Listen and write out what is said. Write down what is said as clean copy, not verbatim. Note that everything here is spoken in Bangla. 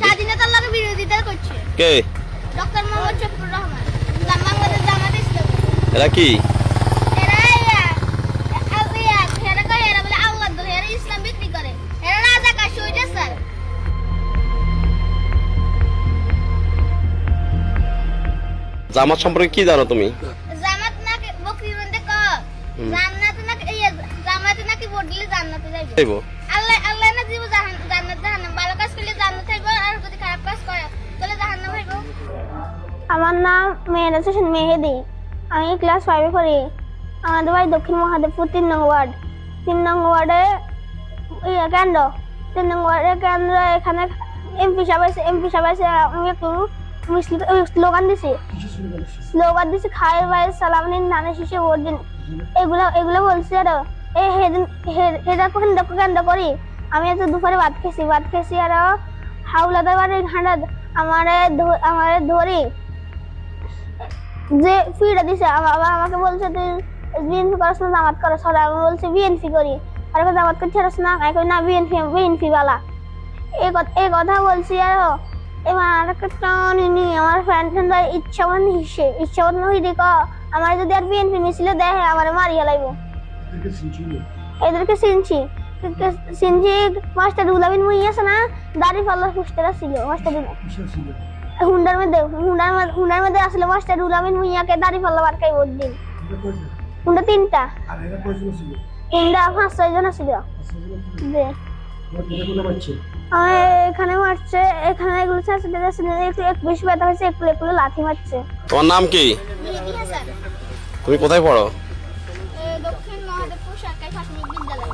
স্বাধীনতার লাগে বিরোধিতা করছে কে? ডক্টর মোহাম্মদ শফিকুর রহমান, বাংলাদেশ জামাত ইসলাম। এরা কি? এরা এরা বলে আল্লাহ দল, এরা ইসলাম বিক্রি করে, এরা রাজাকার শহীদ স্যার। জামাত সম্পর্কে কি জানো তুমি? জামাত নাকি বকরির মধ্যে জান্নাতে নাকি জামাতে নাকি ভোট দিলে জান্নাতে যাইবো। আল্লাহ না দিব জান্নাত জাহান্নাম, ভালো কাজ করলে জান্নাত হইবো, আর যদি খারাপ কাজ করে তাহলে জাহান্নাম হইবো। আমার নাম মেহেরাজ হোসেন মেহেদি। আমি ক্লাস 5 এ পড়ি। আমাদের বাড়ি দক্ষিণ মহাদেবপুর 3 নং ওয়ার্ড। 3 নং ওয়ার্ডে কেন্দ্র। 3 নং ওয়ার্ডের কেন্দ্র এখানে এমপি সাহেব এসে আমি একটু স্লোগান দিছি খাই ভাই সালাম নিন ধানে শীষে ভোট দিন, এগুলো বলছি। আর হেদা কেন্দ্র করি আমি আজকে দুপুরে ভাত খেয়েছি আর হাওলাদার বাড়ির ঘাঁটা আমারে ধরি যে ফিরে দিছে। আবার আমাকে বলছে তুই বিএনপি করছ না জামাত করছ? আমি বলছি বিএনপি করি। আর জামাত করছি না, আমি না বিএনপি বালা, এই কথা বলছি। আর এবার আরেকটা টানি আমার ফ্রেন্ডরা ইচ্ছা মতো হিসে আমার যদি আর বিএনপি মিছিল দেখে আমার মারি হেলাইব। এদেরকে চিনছি মাস্টার উলাবিন মুই আছে না, দাড়ি পাল্লা পুস্টার ছিল মাস্টার হুন্ডার মধ্যে আসলে মাস্টার উলাবিন মুইয়াকে দাড়ি পাল্লা বারকাই ভোট দিন। হুন্ডা 3টা, হুন্ডা 5-6 জন ছিল। এখানে মারছে, এখানে এগুলো একটু বেশি ব্যথা হয়েছে, একটু লাথি মারছে। তোমার নাম কি? তুমি কোথায় পড়ো? দক্ষিণ মহাদেবপুর সরকারি প্রাথমিক বিদ্যালয়।